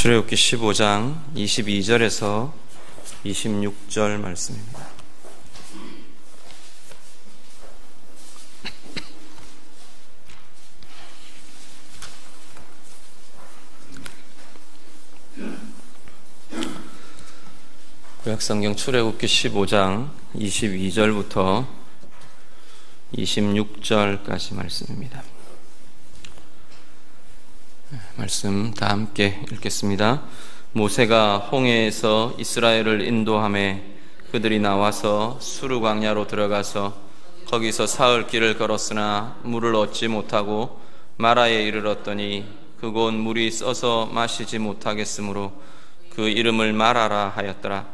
출애굽기 15장 22절에서 26절 말씀입니다. 구약성경 출애굽기 15장 22절부터 26절까지 말씀입니다. 말씀 다 함께 읽겠습니다. 모세가 홍해에서 이스라엘을 인도하매 그들이 나와서 수르 광야로 들어가서 거기서 사흘 길을 걸었으나 물을 얻지 못하고 마라에 이르렀더니 그곳 물이 써서 마시지 못하겠으므로 그 이름을 마라라 하였더라.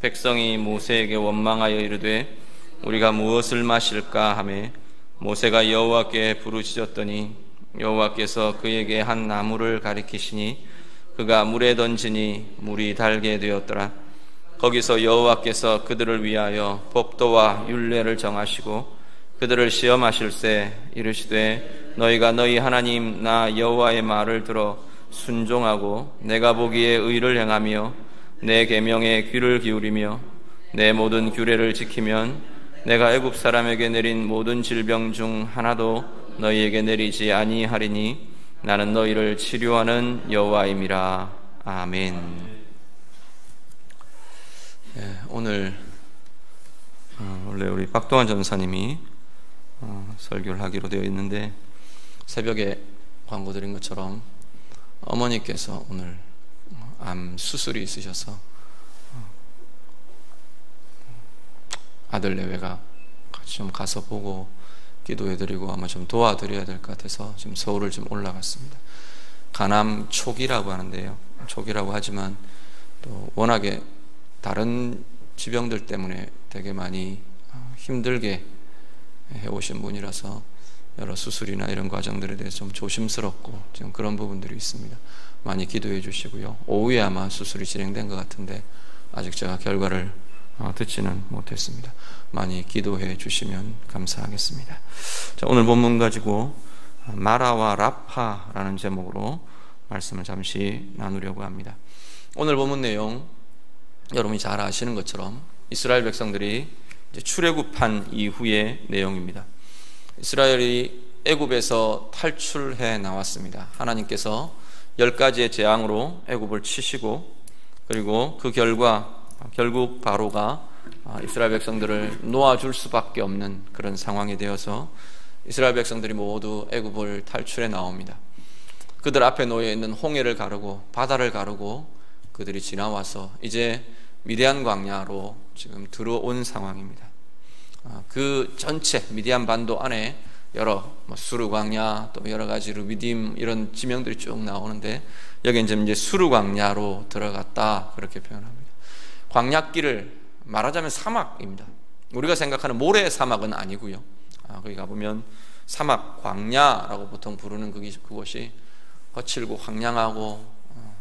백성이 모세에게 원망하여 이르되 우리가 무엇을 마실까 하매 모세가 여호와께 부르짖었더니 여호와께서 그에게 한 나무를 가리키시니 그가 물에 던지니 물이 달게 되었더라. 거기서 여호와께서 그들을 위하여 법도와 율례를 정하시고 그들을 시험하실세 이르시되 너희가 너희 하나님 나 여호와의 말을 들어 순종하고 내가 보기에 의를 행하며 내 계명에 귀를 기울이며 내 모든 규례를 지키면 내가 애굽 사람에게 내린 모든 질병 중 하나도 너희에게 내리지 아니하리니 나는 너희를 치료하는 여호와임이라. 아멘. 오늘 원래 우리 박동환 전사님이 설교를 하기로 되어 있는데 새벽에 광고 드린 것처럼 어머니께서 오늘 암 수술이 있으셔서 아들 내외가 좀 가서 보고 기도해드리고 아마 좀 도와드려야 될 것 같아서 지금 서울을 좀 올라갔습니다. 간암 초기라고 하는데요. 초기라고 하지만 또 워낙에 다른 지병들 때문에 되게 많이 힘들게 해오신 분이라서 여러 수술이나 이런 과정들에 대해서 좀 조심스럽고 지금 그런 부분들이 있습니다. 많이 기도해 주시고요. 오후에 아마 수술이 진행된 것 같은데 아직 제가 결과를 듣지는 못했습니다. 많이 기도해 주시면 감사하겠습니다. 자, 오늘 본문 가지고 마라와 라파라는 제목으로 말씀을 잠시 나누려고 합니다. 오늘 본문 내용 여러분이 잘 아시는 것처럼 이스라엘 백성들이 이제 출애굽한 이후의 내용입니다. 이스라엘이 애굽에서 탈출해 나왔습니다. 하나님께서 10가지의 재앙으로 애굽을 치시고 그리고 그 결과 결국 바로가 이스라엘 백성들을 놓아줄 수밖에 없는 그런 상황이 되어서 이스라엘 백성들이 모두 애굽을 탈출해 나옵니다. 그들 앞에 놓여 있는 홍해를 가르고 바다를 가르고 그들이 지나와서 이제 미디안 광야로 지금 들어온 상황입니다. 그 전체 미디안 반도 안에 여러 수르 광야 또 여러 가지 르비딤 이런 지명들이 쭉 나오는데 여기 이제 수르 광야로 들어갔다 그렇게 표현합니다. 광야길을 말하자면 사막입니다. 우리가 생각하는 모래 사막은 아니고요. 거기 가보면 사막 광야라고 보통 부르는 그곳이 거칠고 황량하고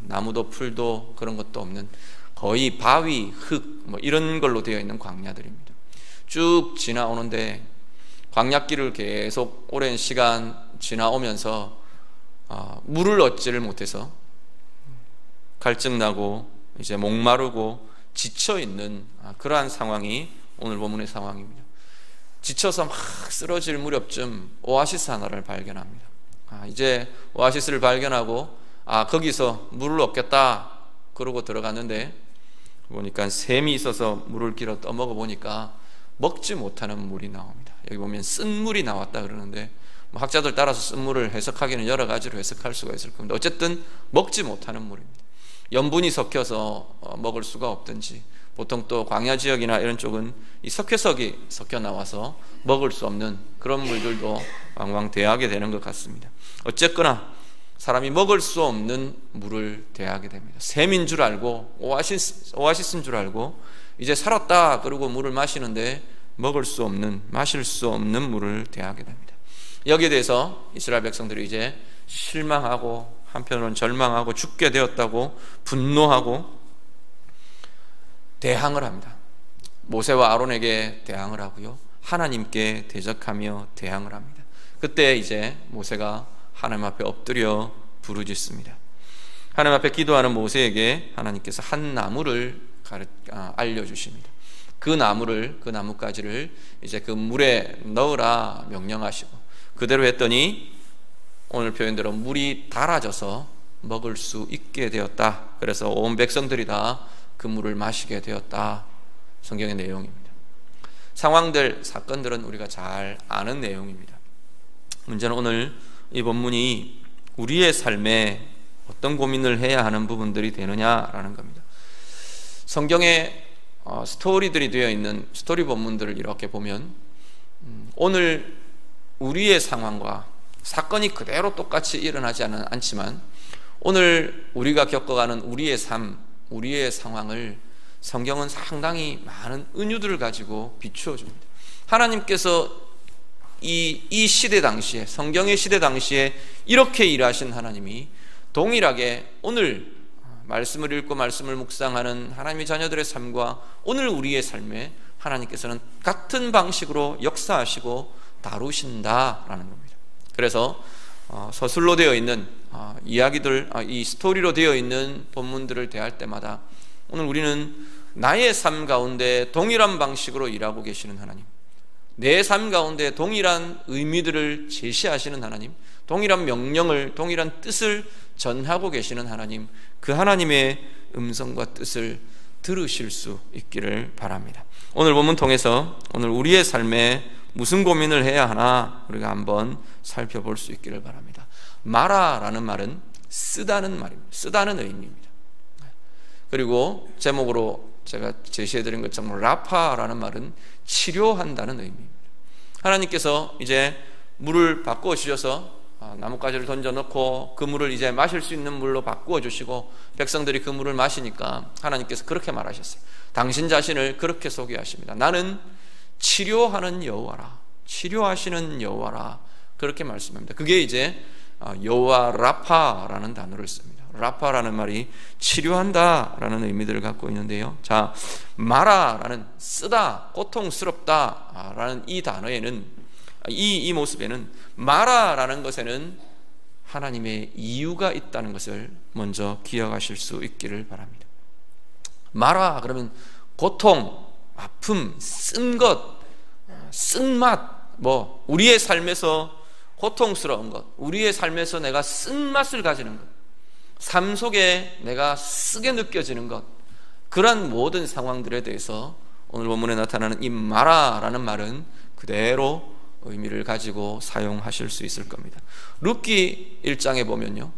나무도 풀도 그런 것도 없는 거의 바위, 흙 이런 걸로 되어 있는 광야들입니다. 쭉 지나오는데 광야길을 계속 오랜 시간 지나오면서 물을 얻지를 못해서 갈증나고 이제 목마르고 지쳐있는 그러한 상황이 오늘 본문의 상황입니다. 지쳐서 막 쓰러질 무렵쯤 오아시스 하나를 발견합니다. 이제 오아시스를 발견하고 거기서 물을 얻겠다 그러고 들어갔는데 보니까 샘이 있어서 물을 길어 떠먹어 보니까 먹지 못하는 물이 나옵니다. 여기 보면 쓴 물이 나왔다 그러는데 학자들 따라서 쓴 물을 해석하기는 여러 가지로 해석할 수가 있을 겁니다. 어쨌든 먹지 못하는 물입니다. 염분이 섞여서 먹을 수가 없든지 보통 또 광야 지역이나 이런 쪽은 이 석회석이 섞여 나와서 먹을 수 없는 그런 물들도 왕왕 대하게 되는 것 같습니다. 어쨌거나 사람이 먹을 수 없는 물을 대하게 됩니다. 샘인 줄 알고 오아시스인 줄 알고 이제 살았다 그러고 물을 마시는데 먹을 수 없는 마실 수 없는 물을 대하게 됩니다. 여기에 대해서 이스라엘 백성들이 이제 실망하고 한편으로는 절망하고 죽게 되었다고 분노하고 대항을 합니다. 모세와 아론에게 대항을 하고요. 하나님께 대적하며 대항을 합니다. 그때 이제 모세가 하나님 앞에 엎드려 부르짖습니다. 하나님 앞에 기도하는 모세에게 하나님께서 한 나무를 알려주십니다. 그 나뭇가지를 이제 그 물에 넣으라 명령하시고 그대로 했더니 오늘 표현대로 물이 달아져서 먹을 수 있게 되었다. 그래서 온 백성들이 다 그 물을 마시게 되었다. 성경의 내용입니다. 상황들, 사건들은 우리가 잘 아는 내용입니다. 문제는 오늘 이 본문이 우리의 삶에 어떤 고민을 해야 하는 부분들이 되느냐라는 겁니다. 성경에 스토리들이 되어 있는 스토리 본문들을 이렇게 보면 오늘 우리의 상황과 사건이 그대로 똑같이 일어나지 않지만 오늘 우리가 겪어가는 우리의 삶, 우리의 상황을 성경은 상당히 많은 은유들을 가지고 비추어 줍니다. 하나님께서 이 시대 당시에, 성경의 시대 당시에 이렇게 일하신 하나님이 동일하게 오늘 말씀을 읽고 말씀을 묵상하는 하나님의 자녀들의 삶과 오늘 우리의 삶에 하나님께서는 같은 방식으로 역사하시고 다루신다라는 겁니다. 그래서 서술로 되어 있는 이야기들, 이 스토리로 되어 있는 본문들을 대할 때마다 오늘 우리는 나의 삶 가운데 동일한 방식으로 일하고 계시는 하나님, 내 삶 가운데 동일한 의미들을 제시하시는 하나님, 동일한 명령을, 동일한 뜻을 전하고 계시는 하나님, 그 하나님의 음성과 뜻을 들으실 수 있기를 바랍니다. 오늘 본문 통해서 오늘 우리의 삶에 무슨 고민을 해야 하나 우리가 한번 살펴볼 수 있기를 바랍니다. 마라라는 말은 쓰다는 말입니다. 쓰다는 의미입니다. 그리고 제목으로 제가 제시해드린 것처럼 라파라는 말은 치료한다는 의미입니다. 하나님께서 이제 물을 바꾸어 주셔서 나뭇가지를 던져놓고 그 물을 이제 마실 수 있는 물로 바꾸어 주시고 백성들이 그 물을 마시니까 하나님께서 그렇게 말하셨어요. 당신 자신을 그렇게 소개하십니다. 나는 치료하는 여호와라, 치료하시는 여호와라, 그렇게 말씀합니다. 그게 이제 여호와 라파라는 단어를 씁니다. 라파라는 말이 치료한다라는 의미들을 갖고 있는데요. 자, 마라라는 쓰다, 고통스럽다라는 이 단어에는, 이 모습에는, 마라라는 것에는 하나님의 이유가 있다는 것을 먼저 기억하실 수 있기를 바랍니다. 마라 그러면 고통, 아픔, 쓴 것, 쓴맛, 우리의 삶에서 고통스러운 것, 우리의 삶에서 내가 쓴맛을 가지는 것, 삶 속에 내가 쓰게 느껴지는 것, 그러한 모든 상황들에 대해서 오늘 본문에 나타나는 이 마라라는 말은 그대로 의미를 가지고 사용하실 수 있을 겁니다. 룻기 1장에 보면요,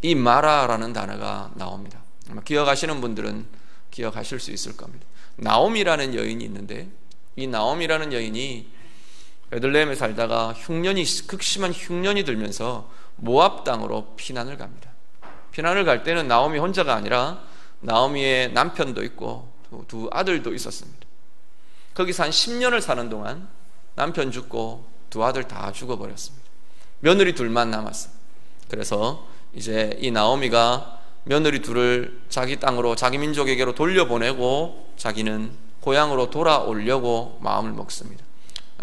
이 마라라는 단어가 나옵니다. 아마 기억하시는 분들은 기억하실 수 있을 겁니다. 나옴이라는 여인이 있는데 이 나옴이라는 여인이 베들레헴에 살다가 극심한 흉년이 들면서 모압 땅으로 피난을 갑니다. 피난을 갈 때는 나옴이 혼자가 아니라 나오미의 남편도 있고 두 아들도 있었습니다. 거기서 한 10년을 사는 동안 남편 죽고 두 아들 다 죽어버렸습니다. 며느리 둘만 남았어요. 그래서 이제 이 나오미가 며느리 둘을 자기 땅으로, 자기 민족에게로 돌려보내고 자기는 고향으로 돌아오려고 마음을 먹습니다.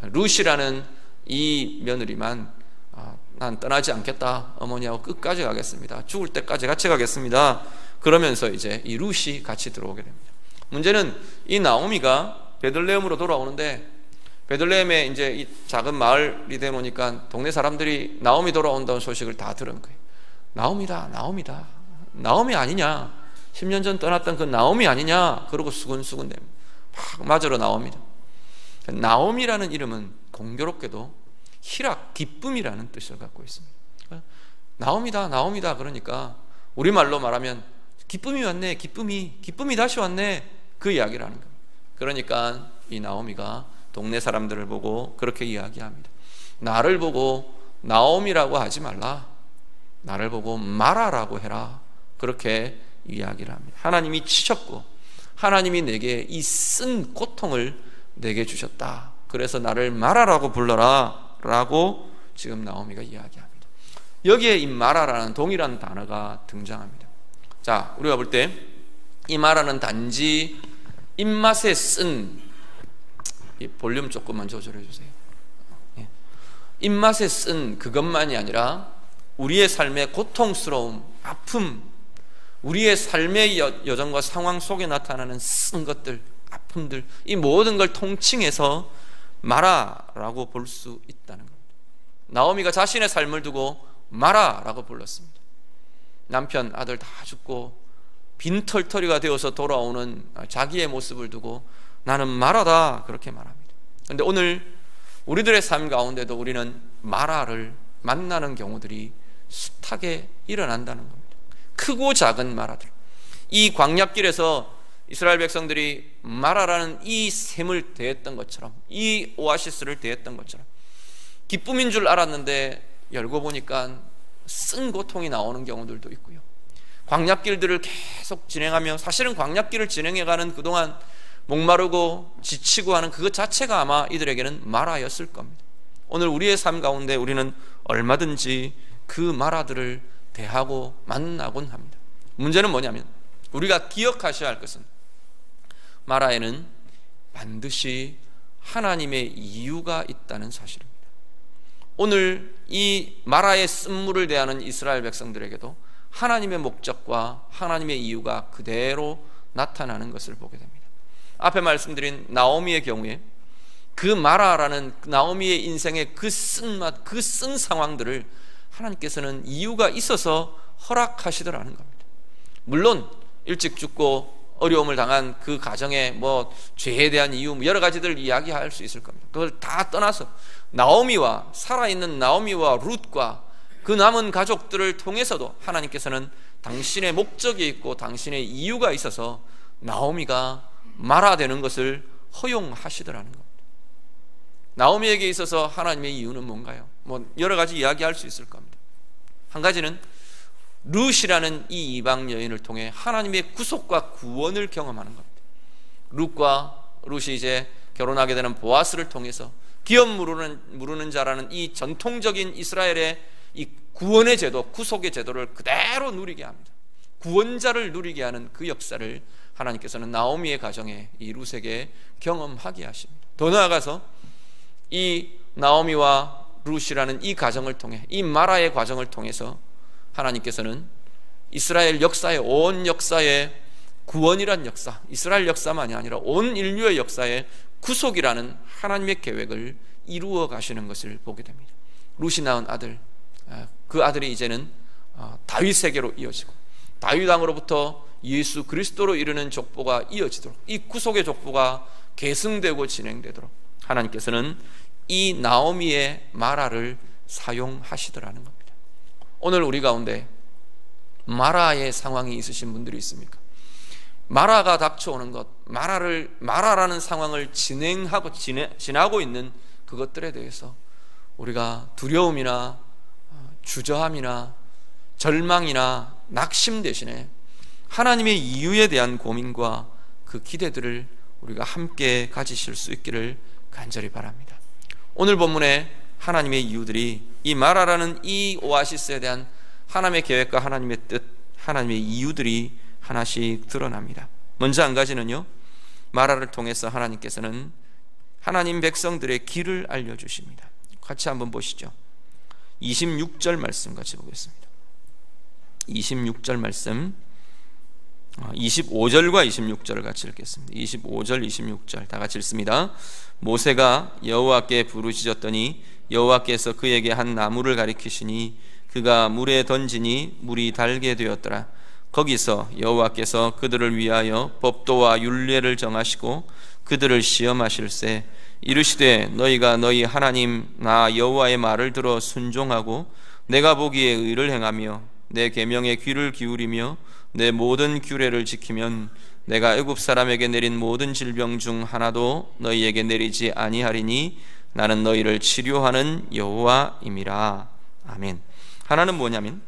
룻이라는 이 며느리만 난 떠나지 않겠다, 어머니하고 끝까지 가겠습니다, 죽을 때까지 같이 가겠습니다, 그러면서 이제 이 룻이 같이 들어오게 됩니다. 문제는 이 나오미가 베들레헴으로 돌아오는데 베들레헴에 이제 이 작은 마을이 되놓으니까 동네 사람들이 나오미 돌아온다는 소식을 다 들은 거예요. 나오미다, 나오미다, 나오미 아니냐, 10년 전 떠났던 그 나오미 아니냐, 그러고 수근수근 됩니다. 막 맞으러 나옵니다. 나오미라는 이름은 공교롭게도 희락, 기쁨이라는 뜻을 갖고 있습니다. 나오미다, 나오미다 그러니까 우리말로 말하면 기쁨이 왔네, 기쁨이 다시 왔네, 그 이야기를 하는 겁니다. 그러니까 이 나오미가 동네 사람들을 보고 그렇게 이야기합니다. 나를 보고 나오미라고 하지 말라, 나를 보고 마라라고 해라, 그렇게 이야기를 합니다. 하나님이 치셨고 하나님이 내게 이 쓴 고통을 내게 주셨다, 그래서 나를 마라라고 불러라 라고 지금 나오미가 이야기합니다. 여기에 이 마라라는 동일한 단어가 등장합니다. 자, 우리가 볼 때 이 마라는 단지 입맛에 쓴, 이 볼륨 조금만 조절해 주세요. 입맛에 쓴 그것만이 아니라 우리의 삶의 고통스러움, 아픔, 우리의 삶의 여정과 상황 속에 나타나는 쓴 것들, 아픔들, 이 모든 걸 통칭해서 마라라고 볼 수 있다는 겁니다. 나오미가 자신의 삶을 두고 마라라고 불렀습니다. 남편, 아들 다 죽고 빈털터리가 되어서 돌아오는 자기의 모습을 두고 나는 마라다, 그렇게 말합니다. 그런데 오늘 우리들의 삶 가운데도 우리는 마라를 만나는 경우들이 숱하게 일어난다는 겁니다. 크고 작은 마라들. 이 광야길에서 이스라엘 백성들이 마라라는 이 샘을 대했던 것처럼, 이 오아시스를 대했던 것처럼 기쁨인 줄 알았는데 열고 보니까 쓴 고통이 나오는 경우들도 있고요. 광야길들을 계속 진행하며, 사실은 광야길을 진행해가는 그동안 목마르고 지치고 하는 그것 자체가 아마 이들에게는 마라였을 겁니다. 오늘 우리의 삶 가운데 우리는 얼마든지 그 마라들을 대하고 만나곤 합니다. 문제는 뭐냐면, 우리가 기억하셔야 할 것은 마라에는 반드시 하나님의 이유가 있다는 사실입니다. 오늘 이 마라의 쓴물을 대하는 이스라엘 백성들에게도 하나님의 목적과 하나님의 이유가 그대로 나타나는 것을 보게 됩니다. 앞에 말씀드린 나오미의 경우에 그 마라라는 나오미의 인생의 그 쓴맛, 그 쓴 상황들을 하나님께서는 이유가 있어서 허락하시더라는 겁니다. 물론 일찍 죽고 어려움을 당한 그 가정의 죄에 대한 이유, 여러 가지들 이야기할 수 있을 겁니다. 그걸 다 떠나서 나오미와, 살아있는 나오미와 룻과 그 남은 가족들을 통해서도 하나님께서는 당신의 목적이 있고 당신의 이유가 있어서 나오미가 마라되는 것을 허용하시더라는 겁니다. 나오미에게 있어서 하나님의 이유는 뭔가요? 여러 가지 이야기할 수 있을 겁니다. 한 가지는 룻이라는 이 이방 여인을 통해 하나님의 구속과 구원을 경험하는 겁니다. 룻이 이제 결혼하게 되는 보아스를 통해서 기업 무르는 자라는 이 전통적인 이스라엘의 이 구원의 제도, 구속의 제도를 그대로 누리게 합니다. 구원자를 누리게 하는 그 역사를 하나님께서는 나오미의 가정에, 이 룻에게 경험하게 하십니다. 더 나아가서 이 나오미와 룻이라는 이 가정을 통해, 이 마라의 과정을 통해서 하나님께서는 이스라엘 역사의, 온 역사의 구원이란 역사, 이스라엘 역사만이 아니라 온 인류의 역사의 구속이라는 하나님의 계획을 이루어 가시는 것을 보게 됩니다. 룻이 낳은 아들, 그 아들이 이제는 다윗에게로 이어지고 다윗 왕으로부터 예수 그리스도로 이르는 족보가 이어지도록, 이 구속의 족보가 계승되고 진행되도록 하나님께서는 이 나오미의 마라를 사용하시더라는 겁니다. 오늘 우리 가운데 마라의 상황이 있으신 분들이 있습니까? 마라가 닥쳐오는 것, 마라라는 상황을 지나고 있는 그것들에 대해서 우리가 두려움이나 주저함이나 절망이나 낙심 대신에 하나님의 이유에 대한 고민과 그 기대들을 우리가 함께 가지실 수 있기를 간절히 바랍니다. 오늘 본문에 하나님의 이유들이, 이 마라라는 이 오아시스에 대한 하나님의 계획과 하나님의 뜻, 하나님의 이유들이 하나씩 드러납니다. 먼저 한 가지는요, 마라를 통해서 하나님께서는 하나님 백성들의 길을 알려주십니다. 같이 한번 보시죠. 26절 말씀 같이 보겠습니다. 26절 말씀, 25절과 26절을 같이 읽겠습니다. 25절, 26절 다 같이 읽습니다. 모세가 여호와께 부르짖었더니 여호와께서 그에게 한 나무를 가리키시니 그가 물에 던지니 물이 달게 되었더라. 거기서 여호와께서 그들을 위하여 법도와 율례를 정하시고 그들을 시험하실세 이르시되 너희가 너희 하나님 나 여호와의 말을 들어 순종하고 내가 보기에 의를 행하며 내 계명에 귀를 기울이며 내 모든 규례를 지키면 내가 애굽 사람에게 내린 모든 질병 중 하나도 너희에게 내리지 아니하리니 나는 너희를 치료하는 여호와임이라. 아멘. 하나는 뭐냐면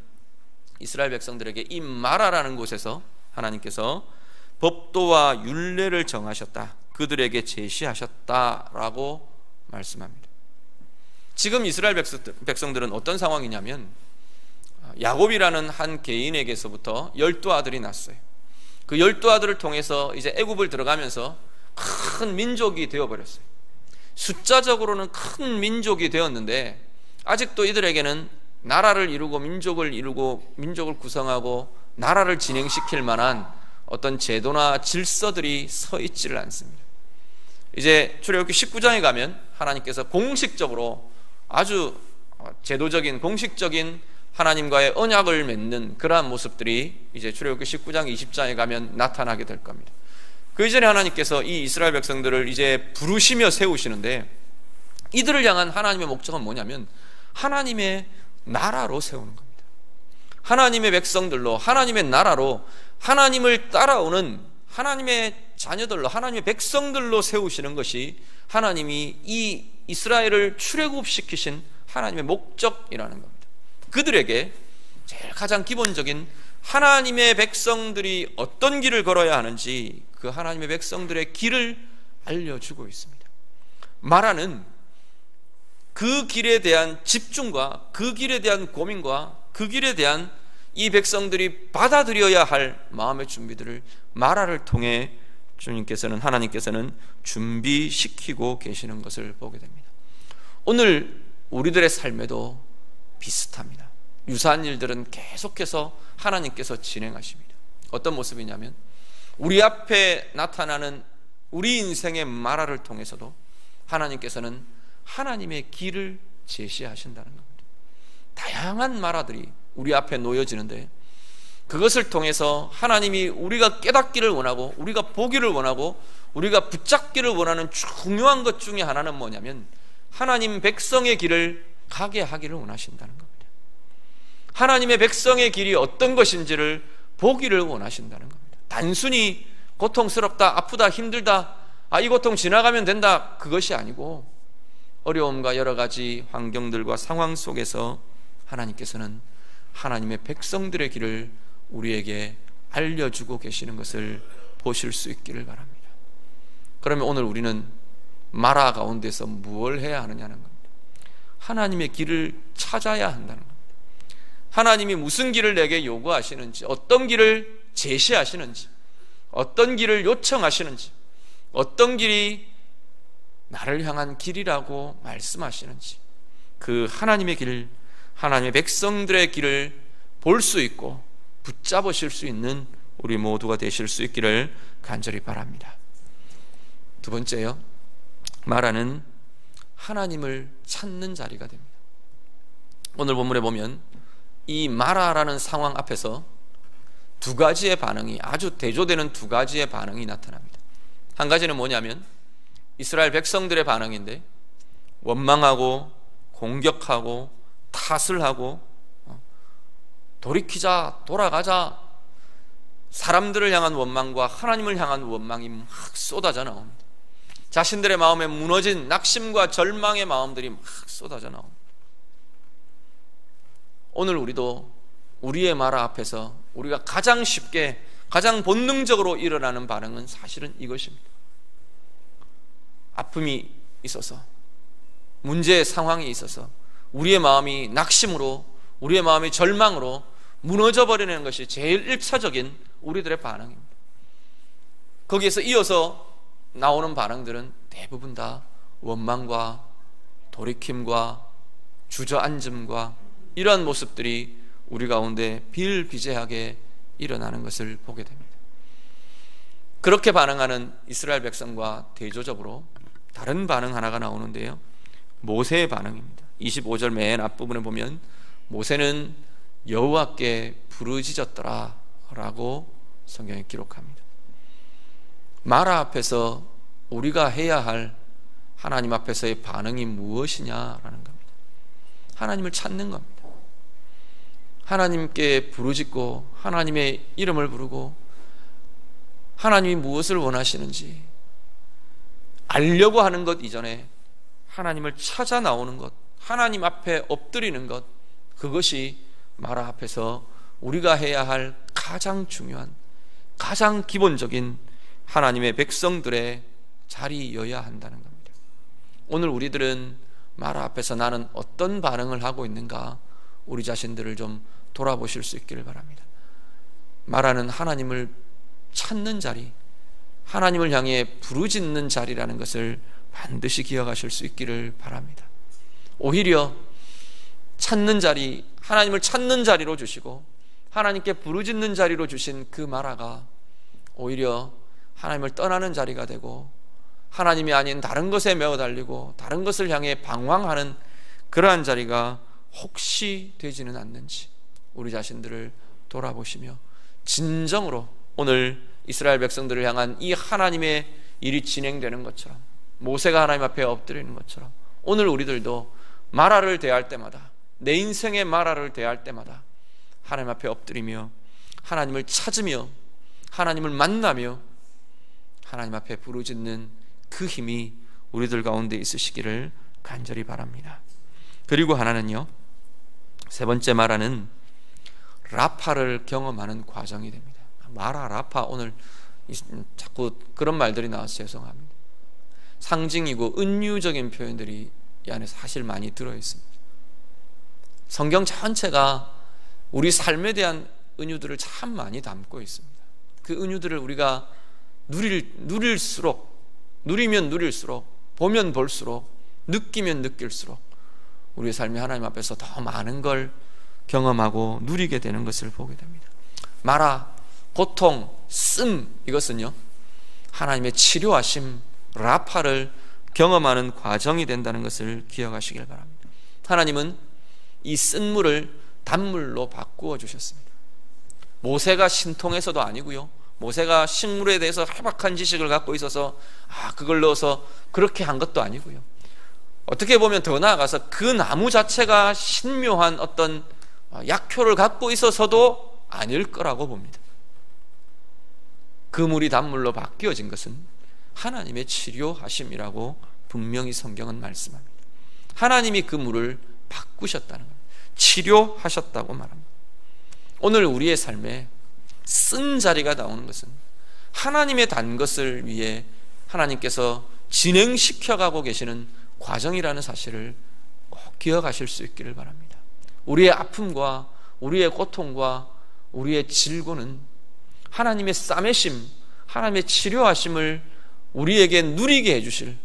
이스라엘 백성들에게 이 마라라는 곳에서 하나님께서 법도와 율례를 정하셨다, 그들에게 제시하셨다라고 말씀합니다. 지금 이스라엘 백성들은 어떤 상황이냐면 야곱이라는 한 개인에게서부터 12아들이 났어요. 그 12아들을 통해서 이제 애굽을 들어가면서 큰 민족이 되어버렸어요. 숫자적으로는 큰 민족이 되었는데 아직도 이들에게는 나라를 이루고 민족을 구성하고 나라를 진행시킬 만한 어떤 제도나 질서들이 서 있지를 않습니다. 이제 출애굽기 19장에 가면 하나님께서 공식적으로 아주 제도적인 공식적인 하나님과의 언약을 맺는 그러한 모습들이 이제 출애굽기 19장 20장에 가면 나타나게 될 겁니다. 그 이전에 하나님께서 이 이스라엘 백성들을 이제 부르시며 세우시는데, 이들을 향한 하나님의 목적은 뭐냐면 하나님의 나라로 세우는 겁니다. 하나님의 백성들로, 하나님의 나라로, 하나님을 따라오는 하나님의 자녀들로, 하나님의 백성들로 세우시는 것이 하나님이 이 이스라엘을 출애굽시키신 하나님의 목적이라는 겁니다. 그들에게 제일 가장 기본적인 하나님의 백성들이 어떤 길을 걸어야 하는지 그 하나님의 백성들의 길을 알려주고 있습니다. 마라는 그 길에 대한 집중과 그 길에 대한 고민과 그 길에 대한 이 백성들이 받아들여야 할 마음의 준비들을 마라를 통해 하나님께서는 준비시키고 계시는 것을 보게 됩니다. 오늘 우리들의 삶에도 비슷합니다. 유사한 일들은 계속해서 하나님께서 진행하십니다. 어떤 모습이냐면 우리 앞에 나타나는 우리 인생의 마라를 통해서도 하나님께서는 하나님의 길을 제시하신다는 겁니다. 다양한 마라들이 우리 앞에 놓여지는데, 그것을 통해서 하나님이 우리가 깨닫기를 원하고 우리가 보기를 원하고 우리가 붙잡기를 원하는 중요한 것 중에 하나는 뭐냐면 하나님 백성의 길을 가게 하기를 원하신다는 겁니다. 하나님의 백성의 길이 어떤 것인지를 보기를 원하신다는 겁니다. 단순히 고통스럽다, 아프다, 힘들다, 이 고통 지나가면 된다, 그것이 아니고 어려움과 여러 가지 환경들과 상황 속에서 하나님께서는 하나님의 백성들의 길을 우리에게 알려주고 계시는 것을 보실 수 있기를 바랍니다. 그러면 오늘 우리는 마라 가운데서 무엇을 해야 하느냐는 겁니다. 하나님의 길을 찾아야 한다는 겁니다. 하나님이 무슨 길을 내게 요구하시는지, 어떤 길을 제시하시는지, 어떤 길을 요청하시는지, 어떤 길이 나를 향한 길이라고 말씀하시는지, 그 하나님의 길, 하나님의 백성들의 길을 볼 수 있고 붙잡으실 수 있는 우리 모두가 되실 수 있기를 간절히 바랍니다. 두 번째요, 마라는 하나님을 찾는 자리가 됩니다. 오늘 본문에 보면 이 마라라는 상황 앞에서 두 가지의 반응이, 아주 대조되는 두 가지의 반응이 나타납니다. 한 가지는 뭐냐면 이스라엘 백성들의 반응인데, 원망하고 공격하고 탓을 하고 돌이키자, 돌아가자, 사람들을 향한 원망과 하나님을 향한 원망이 막 쏟아져 나옵니다. 자신들의 마음에 무너진 낙심과 절망의 마음들이 막 쏟아져 나옵니다. 오늘 우리도 우리의 마라 앞에서 우리가 가장 쉽게, 가장 본능적으로 일어나는 반응은 사실은 이것입니다. 아픔이 있어서, 문제의 상황이 있어서 우리의 마음이 낙심으로, 우리의 마음이 절망으로 무너져 버리는 것이 제일 1차적인 우리들의 반응입니다. 거기에서 이어서 나오는 반응들은 대부분 다 원망과 돌이킴과 주저앉음과 이러한 모습들이 우리 가운데 비일비재하게 일어나는 것을 보게 됩니다. 그렇게 반응하는 이스라엘 백성과 대조적으로 다른 반응 하나가 나오는데요, 모세의 반응입니다. 25절 맨 앞부분에 보면 모세는 여호와께 부르짖었더라 라고 성경에 기록합니다. 마라 앞에서 우리가 해야 할 하나님 앞에서의 반응이 무엇이냐라는 겁니다. 하나님을 찾는 겁니다. 하나님께 부르짖고 하나님의 이름을 부르고 하나님이 무엇을 원하시는지 알려고 하는 것 이전에 하나님을 찾아 나오는 것, 하나님 앞에 엎드리는 것, 그것이 마라 앞에서 우리가 해야 할 가장 중요한, 가장 기본적인 하나님의 백성들의 자리여야 한다는 겁니다. 오늘 우리들은 마라 앞에서 나는 어떤 반응을 하고 있는가, 우리 자신들을 좀 돌아보실 수 있기를 바랍니다. 마라는 하나님을 찾는 자리, 하나님을 향해 부르짖는 자리라는 것을 반드시 기억하실 수 있기를 바랍니다. 오히려 찾는 자리, 하나님을 찾는 자리로 주시고 하나님께 부르짖는 자리로 주신 그 마라가 오히려 하나님을 떠나는 자리가 되고 하나님이 아닌 다른 것에 매어 달리고 다른 것을 향해 방황하는 그러한 자리가 혹시 되지는 않는지 우리 자신들을 돌아보시며 진정으로 오늘 이스라엘 백성들을 향한 이 하나님의 일이 진행되는 것처럼, 모세가 하나님 앞에 엎드리는 것처럼 오늘 우리들도 마라를 대할 때마다, 내 인생의 마라를 대할 때마다 하나님 앞에 엎드리며 하나님을 찾으며 하나님을 만나며 하나님 앞에 부르짖는 그 힘이 우리들 가운데 있으시기를 간절히 바랍니다. 그리고 하나는요, 세 번째 마라는 라파를 경험하는 과정이 됩니다. 마라, 라파, 오늘 자꾸 그런 말들이 나와서 죄송합니다. 상징이고 은유적인 표현들이 이 안에 사실 많이 들어있습니다. 성경 전체가 우리 삶에 대한 은유들을 참 많이 담고 있습니다. 그 은유들을 우리가 누릴수록, 누리면 누릴수록, 보면 볼수록, 느끼면 느낄수록 우리의 삶이 하나님 앞에서 더 많은 걸 경험하고 누리게 되는 것을 보게 됩니다. 마라, 고통, 씀, 이것은요 하나님의 치료하심, 라파를 경험하는 과정이 된다는 것을 기억하시길 바랍니다. 하나님은 이 쓴물을 단물로 바꾸어 주셨습니다. 모세가 신통해서도 아니고요, 모세가 식물에 대해서 해박한 지식을 갖고 있어서 그걸 넣어서 그렇게 한 것도 아니고요, 어떻게 보면 더 나아가서 그 나무 자체가 신묘한 어떤 약효를 갖고 있어서도 아닐 거라고 봅니다. 그 물이 단물로 바뀌어진 것은 하나님의 치료하심이라고 분명히 성경은 말씀합니다. 하나님이 그 물을 바꾸셨다는 겁니다. 치료하셨다고 말합니다. 오늘 우리의 삶에 쓴 자리가 나오는 것은 하나님의 단 것을 위해 하나님께서 진행시켜가고 계시는 과정이라는 사실을 꼭 기억하실 수 있기를 바랍니다. 우리의 아픔과 우리의 고통과 우리의 질고는 하나님의 싸매심, 하나님의 치료하심을 우리에게 누리게 해주실,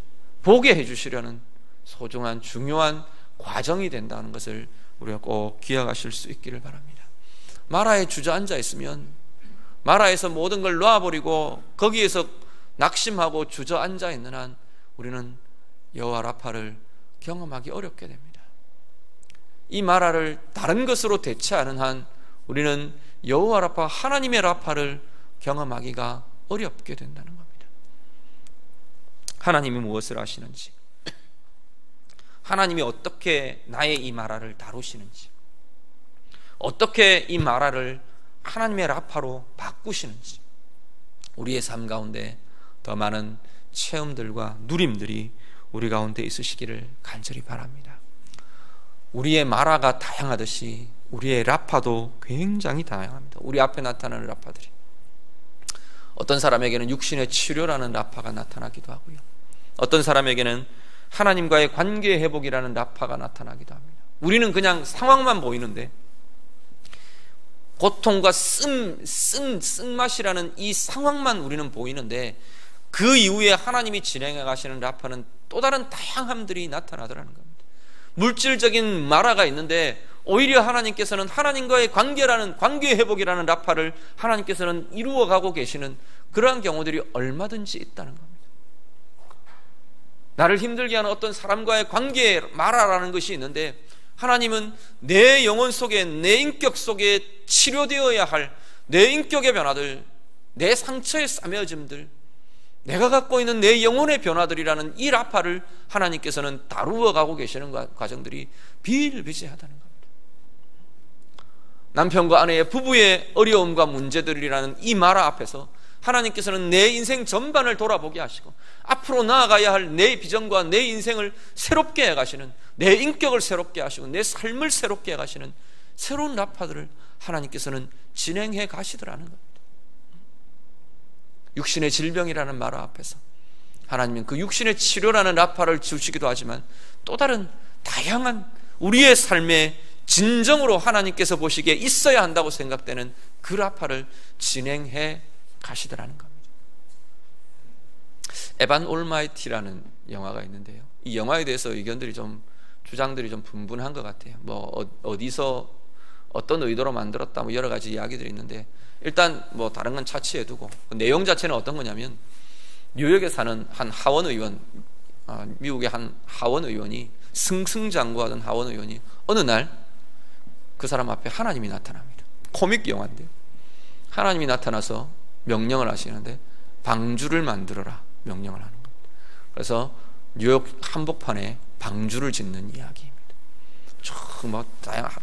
보게 해주시려는 소중한 중요한 과정이 된다는 것을 우리가 꼭 기억하실 수 있기를 바랍니다. 마라에 주저앉아 있으면, 마라에서 모든 걸 놓아버리고 거기에서 낙심하고 주저앉아 있는 한 우리는 여호와 라파를 경험하기 어렵게 됩니다. 이 마라를 다른 것으로 대체하는 한 우리는 여호와 라파, 하나님의 라파를 경험하기가 어렵게 된다는 겁니다. 하나님이 무엇을 하시는지, 하나님이 어떻게 나의 이 마라를 다루시는지, 어떻게 이 마라를 하나님의 라파로 바꾸시는지, 우리의 삶 가운데 더 많은 체험들과 누림들이 우리 가운데 있으시기를 간절히 바랍니다. 우리의 마라가 다양하듯이 우리의 라파도 굉장히 다양합니다. 우리 앞에 나타나는 라파들이, 어떤 사람에게는 육신의 치료라는 라파가 나타나기도 하고요, 어떤 사람에게는 하나님과의 관계 회복이라는 라파가 나타나기도 합니다. 우리는 그냥 상황만 보이는데 고통과 쓴맛이라는 이 상황만 우리는 보이는데 그 이후에 하나님이 진행해 가시는 라파는 또 다른 다양함들이 나타나더라는 겁니다. 물질적인 마라가 있는데 오히려 하나님께서는 하나님과의 관계라는, 관계 회복이라는 라파를 하나님께서는 이루어가고 계시는 그러한 경우들이 얼마든지 있다는 겁니다. 나를 힘들게 하는 어떤 사람과의 관계에 마라라는 것이 있는데 하나님은 내 영혼 속에, 내 인격 속에 치료되어야 할 내 인격의 변화들, 내 상처의 싸매어짐들, 내가 갖고 있는 내 영혼의 변화들이라는 이 라파를 하나님께서는 다루어 가고 계시는 과정들이 비일비재하다는 겁니다. 남편과 아내의 부부의 어려움과 문제들이라는 이 마라 앞에서 하나님께서는 내 인생 전반을 돌아보게 하시고 앞으로 나아가야 할 내 비전과 내 인생을 새롭게 해가시는, 내 인격을 새롭게 하시고 내 삶을 새롭게 해가시는 새로운 라파들을 하나님께서는 진행해 가시더라는 겁니다. 육신의 질병이라는 마라 앞에서 하나님은 그 육신의 치료라는 라파를 주시기도 하지만 또 다른 다양한 우리의 삶에 진정으로 하나님께서 보시기에 있어야 한다고 생각되는 그 라파를 진행해 가시더라는 겁니다. 에반 올마이티라는 영화가 있는데요, 이 영화에 대해서 의견들이 좀, 주장들이 좀 분분한 것 같아요. 어디서 어떤 의도로 만들었다, 뭐 여러 가지 이야기들이 있는데, 일단 뭐 다른 건 차치해 두고 그 내용 자체는 어떤 거냐면, 뉴욕에 사는 한 하원 의원, 미국의 한 하원 의원이, 승승장구하던 하원 의원이 어느 날 그 사람 앞에 하나님이 나타납니다. 코믹 영화인데요. 하나님이 나타나서 명령을 하시는데 방주를 만들어라 명령을 하는 겁니다. 그래서 뉴욕 한복판에 방주를 짓는 이야기입니다.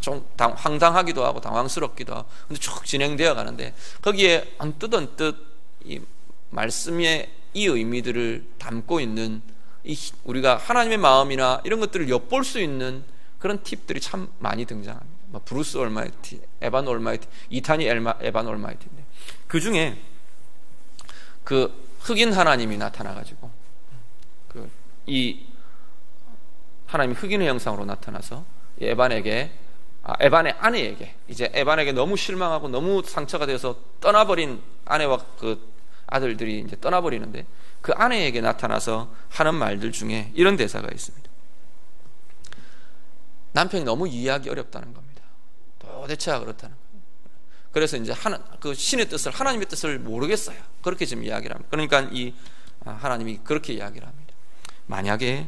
좀 황당하기도 하고 당황스럽기도 하고, 근데 쭉 진행되어 가는데, 거기에 언뜻 이 말씀의 이 의미들을 담고 있는, 우리가 하나님의 마음이나 이런 것들을 엿볼 수 있는 그런 팁들이 참 많이 등장합니다. 브루스 올마이티, 에반 올마이티, 이탄이 에반 올마이티인데, 그 중에 그 흑인 하나님이 나타나가지고, 이 하나님이 흑인의 형상으로 나타나서 에반의 아내에게, 이제 에반에게 너무 실망하고 너무 상처가 되어서 떠나버린 아내와 그 아들들이 이제 떠나버리는데, 그 아내에게 나타나서 하는 말들 중에 이런 대사가 있습니다. 남편이 너무 이해하기 어렵다는 겁니다. 도대체가 그렇다는 거예요. 그래서 이제 그 신의 뜻을, 하나님의 뜻을 모르겠어요. 그렇게 지금 이야기를 합니다. 그러니까 이 하나님이 그렇게 이야기를 합니다. 만약에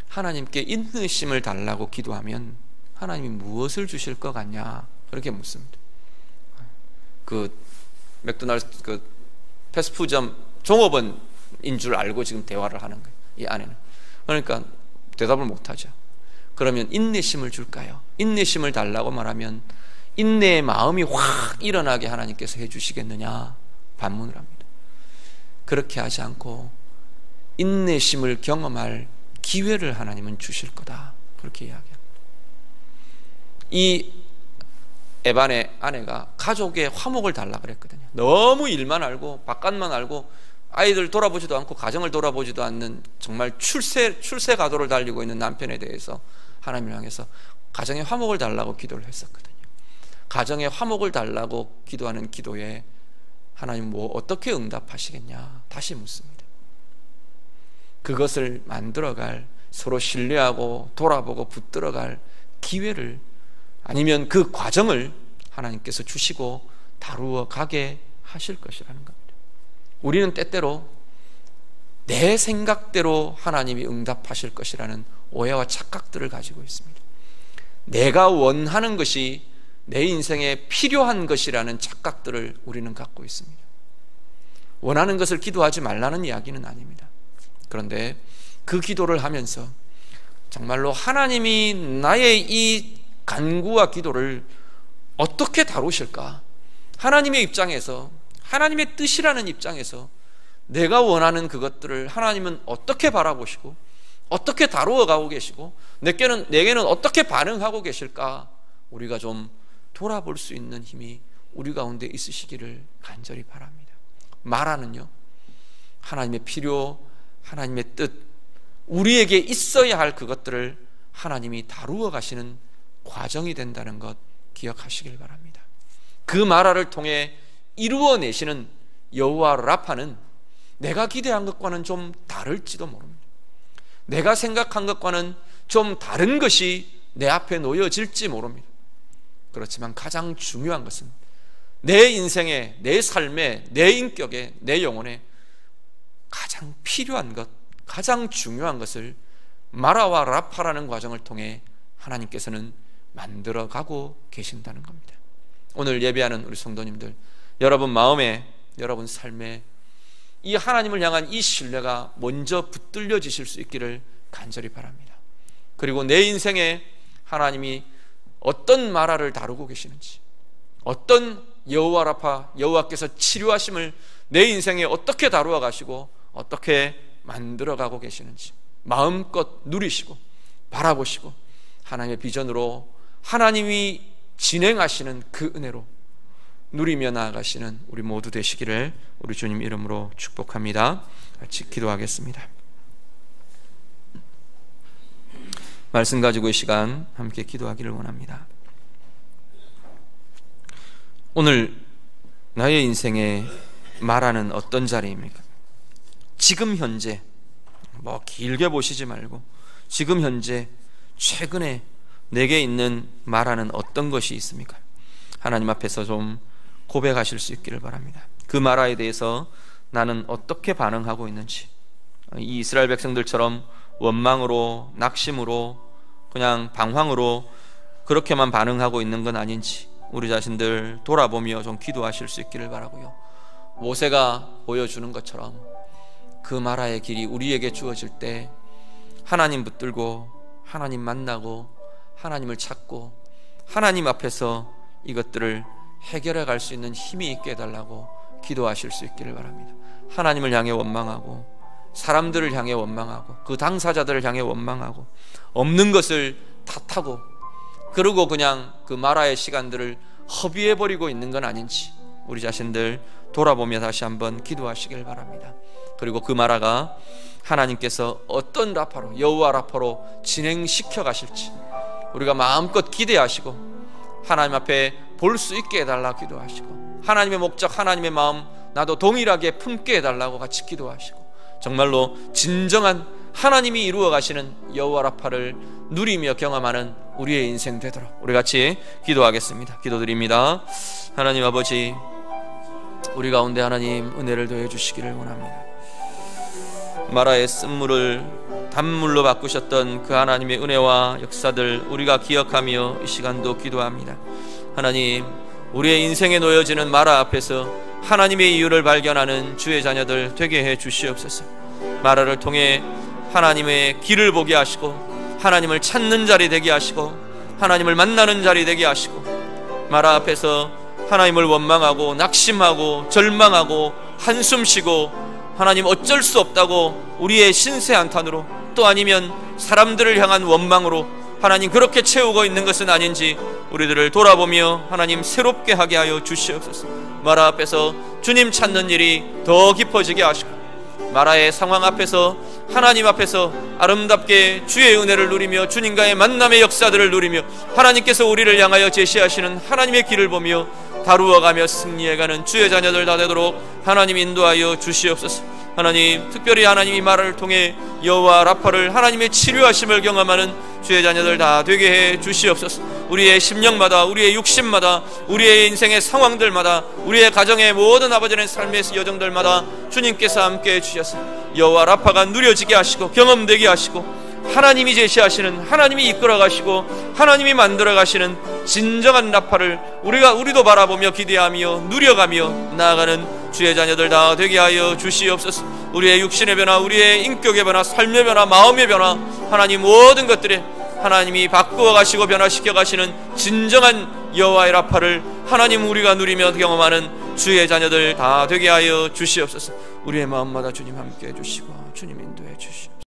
하나님께 인내심을 달라고 기도하면 하나님이 무엇을 주실 것 같냐, 그렇게 묻습니다. 그 맥도날드 그 패스트푸드점 종업원인 줄 알고 지금 대화를 하는 거예요, 이 아내는. 그러니까 대답을 못하죠. 그러면 인내심을 줄까요? 인내심을 달라고 말하면 인내의 마음이 확 일어나게 하나님께서 해주시겠느냐, 반문을 합니다. 그렇게 하지 않고 인내심을 경험할 기회를 하나님은 주실 거다, 그렇게 이야기합니다. 이 에반의 아내가 가족의 화목을 달라 그랬거든요. 너무 일만 알고 바깥만 알고 아이들 돌아보지도 않고 가정을 돌아보지도 않는, 정말 출세 가도를 달리고 있는 남편에 대해서 하나님을 향해서 가정의 화목을 달라고 기도를 했었거든요. 가정의 화목을 달라고 기도하는 기도에 하나님 뭐 어떻게 응답하시겠냐, 다시 묻습니다. 그것을 만들어갈, 서로 신뢰하고 돌아보고 붙들어갈 기회를, 아니면 그 과정을 하나님께서 주시고 다루어 가게 하실 것이라는 겁니다. 우리는 때때로 내 생각대로 하나님이 응답하실 것이라는 오해와 착각들을 가지고 있습니다. 내가 원하는 것이 내 인생에 필요한 것이라는 착각들을 우리는 갖고 있습니다. 원하는 것을 기도하지 말라는 이야기는 아닙니다. 그런데 그 기도를 하면서 정말로 하나님이 나의 이 간구와 기도를 어떻게 다루실까, 하나님의 입장에서, 하나님의 뜻이라는 입장에서 내가 원하는 그것들을 하나님은 어떻게 바라보시고 어떻게 다루어 가고 계시고 내게는 어떻게 반응하고 계실까, 우리가 좀 돌아볼 수 있는 힘이 우리 가운데 있으시기를 간절히 바랍니다. 마라는요, 하나님의 필요, 하나님의 뜻, 우리에게 있어야 할 그것들을 하나님이 다루어 가시는 과정이 된다는 것 기억하시길 바랍니다. 그 마라를 통해 이루어내시는 여호와 라파는 내가 기대한 것과는 좀 다를지도 모릅니다. 내가 생각한 것과는 좀 다른 것이 내 앞에 놓여질지 모릅니다. 그렇지만 가장 중요한 것은 내 인생에, 내 삶에, 내 인격에, 내 영혼에 가장 필요한 것, 가장 중요한 것을 마라와 라파라는 과정을 통해 하나님께서는 만들어가고 계신다는 겁니다. 오늘 예배하는 우리 성도님들, 여러분 마음에, 여러분 삶에 이 하나님을 향한 이 신뢰가 먼저 붙들려지실 수 있기를 간절히 바랍니다. 그리고 내 인생에 하나님이 어떤 마라를 다루고 계시는지, 어떤 여호와 라파, 여호와께서 치료하심을 내 인생에 어떻게 다루어 가시고 어떻게 만들어 가고 계시는지 마음껏 누리시고 바라보시고 하나님의 비전으로 하나님이 진행하시는 그 은혜로 누리며 나아가시는 우리 모두 되시기를 우리 주님 이름으로 축복합니다. 같이 기도하겠습니다. 말씀 가지고 이 시간 함께 기도하기를 원합니다. 오늘 나의 인생에 말하는 어떤 자리입니까? 지금 현재, 뭐 길게 보시지 말고 지금 현재 최근에 내게 있는 마라는 어떤 것이 있습니까? 하나님 앞에서 좀 고백하실 수 있기를 바랍니다. 그 마라에 대해서 나는 어떻게 반응하고 있는지, 이 이스라엘 백성들처럼 원망으로, 낙심으로, 그냥 방황으로 그렇게만 반응하고 있는 건 아닌지 우리 자신들 돌아보며 좀 기도하실 수 있기를 바라고요. 모세가 보여주는 것처럼 그 마라의 길이 우리에게 주어질 때 하나님 붙들고 하나님 만나고 하나님을 찾고 하나님 앞에서 이것들을 해결해 갈 수 있는 힘이 있게 해달라고 기도하실 수 있기를 바랍니다. 하나님을 향해 원망하고 사람들을 향해 원망하고 그 당사자들을 향해 원망하고 없는 것을 탓하고 그러고 그냥 그 마라의 시간들을 허비해버리고 있는 건 아닌지 우리 자신들 돌아보며 다시 한번 기도하시길 바랍니다. 그리고 그 마라가 하나님께서 어떤 라파로, 여호와 라파로 진행시켜 가실지 우리가 마음껏 기대하시고 하나님 앞에 볼 수 있게 해달라 기도하시고 하나님의 목적, 하나님의 마음 나도 동일하게 품게 해달라고 같이 기도하시고 정말로 진정한 하나님이 이루어 가시는 여호와 라파를 누리며 경험하는 우리의 인생 되도록 우리 같이 기도하겠습니다. 기도드립니다. 하나님 아버지, 우리 가운데 하나님 은혜를 더해 주시기를 원합니다. 마라의 쓴물을 단물로 바꾸셨던 그 하나님의 은혜와 역사들 우리가 기억하며 이 시간도 기도합니다. 하나님, 우리의 인생에 놓여지는 마라 앞에서 하나님의 이유를 발견하는 주의 자녀들 되게 해 주시옵소서. 마라를 통해 하나님의 길을 보게 하시고 하나님을 찾는 자리 되게 하시고 하나님을 만나는 자리 되게 하시고 마라 앞에서 하나님을 원망하고 낙심하고 절망하고 한숨 쉬고 하나님 어쩔 수 없다고 우리의 신세 한탄으로 또 아니면 사람들을 향한 원망으로 하나님 그렇게 채우고 있는 것은 아닌지 우리들을 돌아보며 하나님 새롭게 하게 하여 주시옵소서. 마라 앞에서 주님 찾는 일이 더 깊어지게 하시고 마라의 상황 앞에서 하나님 앞에서 아름답게 주의 은혜를 누리며 주님과의 만남의 역사들을 누리며 하나님께서 우리를 향하여 제시하시는 하나님의 길을 보며 다루어가며 승리해가는 주의 자녀들 다 되도록 하나님 인도하여 주시옵소서. 하나님, 특별히 하나님이 마라를 통해 여호와 라파를 하나님의 치료하심을 경험하는 주의 자녀들 다 되게 해 주시옵소서. 우리의 심령마다 우리의 육신마다 우리의 인생의 상황들마다 우리의 가정의 모든 아버지의 삶의 여정들마다 주님께서 함께 해주셔서 여호와 라파가 누려지게 하시고 경험되게 하시고 하나님이 제시하시는, 하나님이 이끌어 가시고 하나님이 만들어 가시는 진정한 라파를 우리도 바라보며 기대하며 누려가며 나아가는 주의 자녀들 다 되게 하여 주시옵소서. 우리의 육신의 변화, 우리의 인격의 변화, 삶의 변화, 마음의 변화, 하나님 모든 것들에 하나님이 바꾸어 가시고 변화시켜 가시는 진정한 여호와의 라파를 하나님 우리가 누리며 경험하는 주의 자녀들 다 되게 하여 주시옵소서. 우리의 마음마다 주님 함께 해주시고 주님 인도해 주시옵소서.